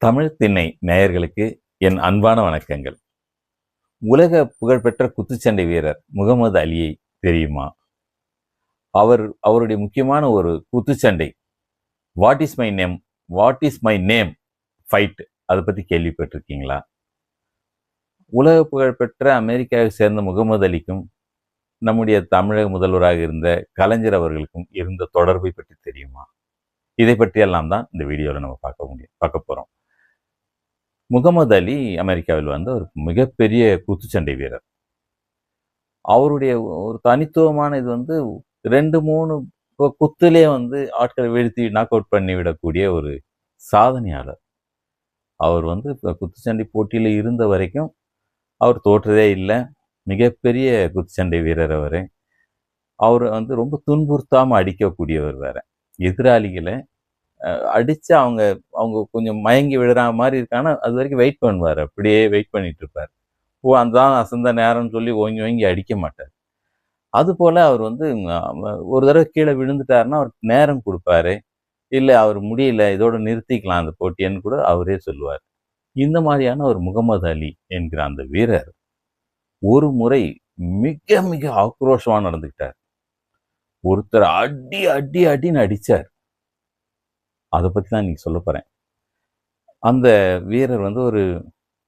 தமிழ் திண்ணை நேயர்களுக்கு என் அன்பான வணக்கங்கள். உலக புகழ்பெற்ற குத்துச்சண்டை வீரர் முகமது அலியை தெரியுமா? அவருடைய முக்கியமான ஒரு குத்துச்சண்டை what is my name fight, அதை பற்றி கேள்விப்பட்டிருக்கீங்களா? உலக புகழ்பெற்ற அமெரிக்காவை சேர்ந்த முகமது அலிக்கும் நம்முடைய தமிழக முதல்வராக இருந்த கலைஞர் அவர்களுக்கும் இருந்த தொடர்பை பற்றி தெரியுமா? இதை பற்றியெல்லாம் தான் இந்த வீடியோவில் நம்ம பார்க்க போகிறோம். முகமது அலி அமெரிக்காவில் வந்து ஒரு மிகப்பெரிய குத்துச்சண்டை வீரர். அவருடைய ஒரு தனித்துவமான இது வந்து 2-3 குத்துலே வந்து ஆட்களை வீழ்த்தி நாக் அவுட் பண்ணி விடக்கூடிய ஒரு சாதனையாளர். அவர் வந்து இப்போ குத்துச்சண்டை போட்டியில் இருந்த வரைக்கும் அவர் தோற்றதே இல்லை. மிகப்பெரிய குத்துச்சண்டை வீரர் அவர் வந்து ரொம்ப துன்புறுத்தாமல் அடிக்கக்கூடியவர். வேற எதிராளிகளை அடித்து அவங்க கொஞ்சம் மயங்கி விடுற மாதிரி இருக்காங்கன்னா அது வரைக்கும் வெயிட் பண்ணுவார். அப்படியே வெயிட் பண்ணிட்டு இருப்பார். அந்த அசந்த நேரம்னு சொல்லி ஓங்கி அடிக்க மாட்டார். அதுபோல் அவர் வந்து ஒரு தடவை கீழே விழுந்துட்டாருன்னா அவருக்கு நேரம் கொடுப்பாரு. இல்லை அவர் முடியல, இதோட நிறுத்திக்கலாம் அந்த போட்டின்னு கூட அவரே சொல்லுவார். இந்த மாதிரியான ஒரு முகமது அலி என்கிற அந்த வீரர் ஒரு முறை மிக மிக ஆக்ரோஷமாக நடந்துக்கிட்டார். ஒருத்தர் அடின்னு அடித்தார். அதை பற்றி தான் இன்னைக்கு சொல்ல போகிறேன். அந்த வீரர் வந்து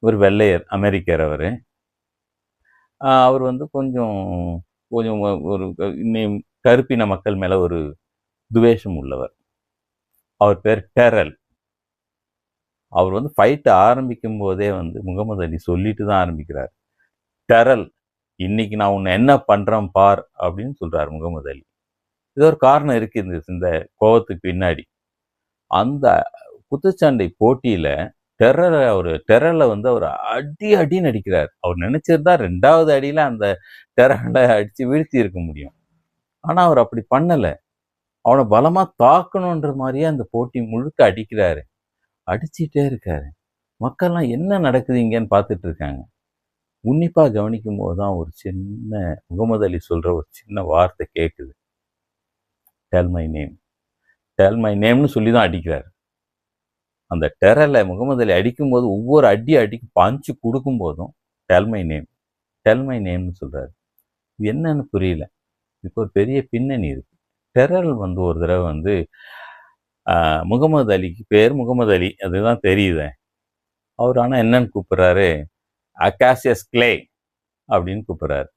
ஒரு வெள்ளையர், அமெரிக்கர். அவர் வந்து கொஞ்சம் ஒரு கருப்பின மக்கள் மேலே ஒரு துவேஷம் உள்ளவர். அவர் பேர் டெரல். அவர் வந்து ஃபைட் ஆரம்பிக்கும் போதே வந்து முகமது அலி சொல்லிட்டு தான் ஆரம்பிக்கிறார். டெரல், இன்னைக்கு நான் உன்னை என்ன பண்ணுறேன் பார் அப்படின்னு சொல்கிறார் முகமது அலி. இது ஒரு காரணம் இருக்குது இந்த கோபத்துக்கு பின்னாடி. அந்த குத்துச்சண்டை போட்டியில் டெரலை வந்து அவர் அடின்னு அடிக்கிறார். அவர் நினைச்சிருந்தா 2வது அடியில் அந்த டெரலை அடித்து வீழ்த்தி இருக்க முடியும். ஆனால் அவர் அப்படி பண்ணலை. அவனை பலமாக தாக்கணுன்ற மாதிரியே அந்த போட்டி முழுக்க அடிக்கிறாரு. அடிச்சுட்டே இருக்காரு. மக்கள்லாம் என்ன நடக்குது இங்கன்னு பார்த்துட்டு இருக்காங்க. உன்னிப்பாக கவனிக்கும் போது தான் ஒரு சின்ன முகமது அலி சொல்கிற ஒரு சின்ன வார்த்தை கேட்குது. டெல் மை நேம்னு சொல்லி தான் அடிக்கிறார். அந்த டெரலை முகமது அலி அடிக்கும்போது ஒவ்வொரு அடிக்கு பஞ்சு கொடுக்கும் போதும் டெல் மை நேம்னு சொல்கிறாரு. இது என்னன்னு புரியல. இப்போ ஒரு பெரிய பின்னணி இருக்கு. டெரல் வந்து ஒரு தடவை வந்து முகமது அலிக்கு பேர் முகமது அலி, அதுதான் தெரியுது. அவர் ஆனால் என்னன்னு கூப்பிட்றாரு, காசியஸ் கிளே அப்படின்னு கூப்பிட்றாரு.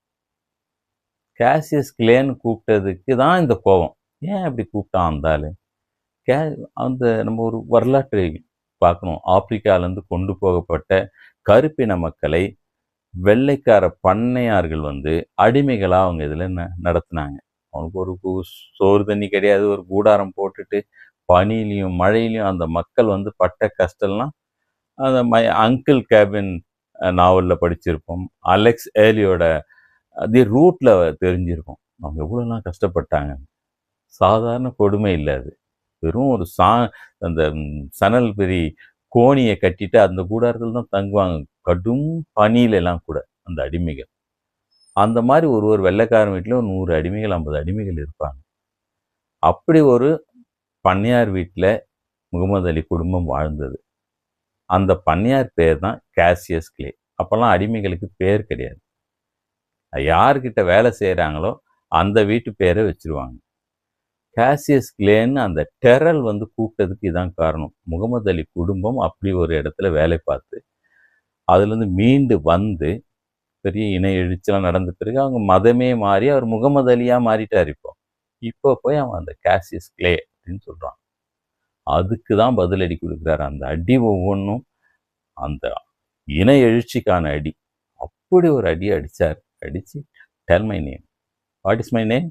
காசியஸ் கிளேன்னு கூப்பிட்டதுக்கு தான் இந்த கோபம். ஏன் அப்படி கூப்பிட்டான் இருந்தாலும் அந்த நம்ம ஒரு வரலாற்றை பார்க்கணும். ஆப்பிரிக்காவிலேருந்து கொண்டு போகப்பட்ட கருப்பின மக்களை வெள்ளைக்கார பண்ணையார்கள் வந்து அடிமைகளாக அவங்க இதில் நடத்தினாங்க. அவனுக்கு ஒரு சோறு தண்ணி கிடையாது. ஒரு கூடாரம் போட்டுட்டு பனிலையும் மழையிலையும் அந்த மக்கள் வந்து பட்ட கஷ்டம்லாம் அந்த அங்கிள் கேபின் நாவலில் படிச்சிருப்போம். அலெக்ஸ் ஏலியோட தி ரூட்டில் தெரிஞ்சிருக்கும் அவங்க எவ்வளோலாம் கஷ்டப்பட்டாங்க. சாதாரண கொடுமை இல்லை அது. வெறும் ஒரு அந்த சணல் பெரிய கோணியை கட்டிட்டு அந்த கூடாரத்தில் தான் தங்குவாங்க. கடும் பனியிலெல்லாம் கூட அந்த அடிமைகள். அந்த மாதிரி ஒரு வெள்ளைக்காரன் வீட்டில் ஒரு 100 அடிமைகள் 50 அடிமைகள் இருப்பாங்க. அப்படி ஒரு பண்ணையார் வீட்டில் முகமது அலி குடும்பம் வாழ்ந்தது. அந்த பண்ணையார் பேர் தான் காசியஸ் கிளே. அப்போல்லாம் அடிமைகளுக்கு பேர் கிடையாது. யார்கிட்ட வேலை செய்கிறாங்களோ அந்த வீட்டு பேரை வச்சுருவாங்க. காசியஸ் கிளேன்னு அந்த டெரல் வந்து கூப்பிட்டதுக்கு இதான் காரணம். முகமது அலி குடும்பம் அப்படி ஒரு இடத்துல வேலை பார்த்து அதுலேருந்து மீண்டு வந்து பெரிய இணை எழுச்சிலாம் நடந்த பிறகு அவங்க மதமே மாறி அவர் முகமது அலியாக மாறிட்டார். இப்போ போய் அவன் அந்த காசியஸ் கிளே அப்படின்னு சொல்கிறான். அதுக்கு தான் பதிலடி கொடுக்குறாரு. அந்த அடி ஒவ்வொன்றும் அந்த இணை எழுச்சிக்கான அடி. அப்படி ஒரு அடி அடித்தார். அடித்து tell my name, what is my name,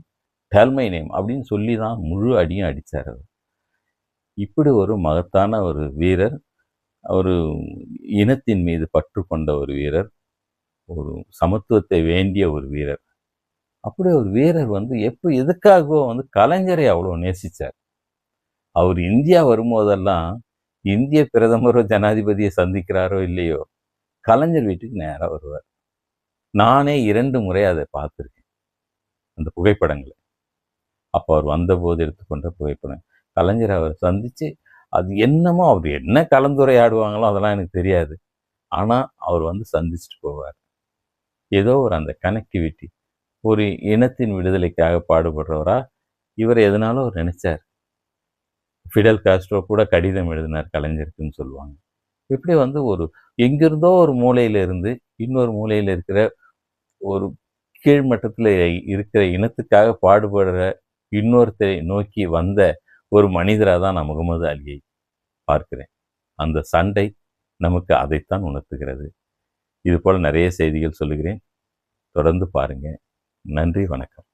tell my name அப்படின்னு சொல்லி தான் முழு அடியும் அடித்தார். அவர் இப்படி ஒரு மகத்தான ஒரு வீரர், ஒரு இனத்தின் மீது பற்று கொண்ட ஒரு வீரர், ஒரு சமத்துவத்தை வேண்டிய ஒரு வீரர். அப்படி ஒரு வீரர் வந்து எதுக்காகவோ வந்து கலைஞரை அவ்வளோ நேசித்தார். அவர் இந்தியா வரும்போதெல்லாம் இந்திய பிரதமரோ ஜனாதிபதியை சந்திக்கிறாரோ இல்லையோ கலைஞர் வீட்டுக்கு நேராக வருவார். நானே 2 முறை அதை பார்த்துருக்கேன் அந்த புகைப்படங்களை. அப்போ அவர் வந்தபோது எடுத்துக்கொண்ட புகைப்படம். கலைஞர் அவரை சந்தித்து அது என்னமோ அவர் என்ன கலந்துரையாடுவாங்களோ அதெல்லாம் எனக்கு தெரியாது. ஆனா, அவர் வந்து சந்திச்சுட்டு போவார். ஏதோ ஒரு அந்த கனெக்டிவிட்டி. ஒரு இனத்தின் விடுதலைக்காக பாடுபடுறவரா, இவர் எதனாலும் அவர் நினைச்சார். ஃபிடல் காஸ்ட்ரோ கூட கடிதம் எழுதினார் கலைஞருக்குன்னு சொல்லுவாங்க. இப்படி வந்து ஒரு எங்கிருந்தோ ஒரு மூலையில இருந்து, இன்னொரு மூலையில இருக்கிற ஒரு கீழ் மட்டத்தில இருக்கிற இனத்துக்காக பாடுபடுற இன்னொருத்தரை நோக்கி வந்த ஒரு மனிதரா தான் நான் முகமது அலியை பார்க்கிறேன். அந்த சண்டை நமக்கு அதைத்தான் உணர்த்துகிறது. இதுபோல நிறைய செய்திகள் சொல்லுகிறேன். தொடர்ந்து பாருங்க. நன்றி, வணக்கம்.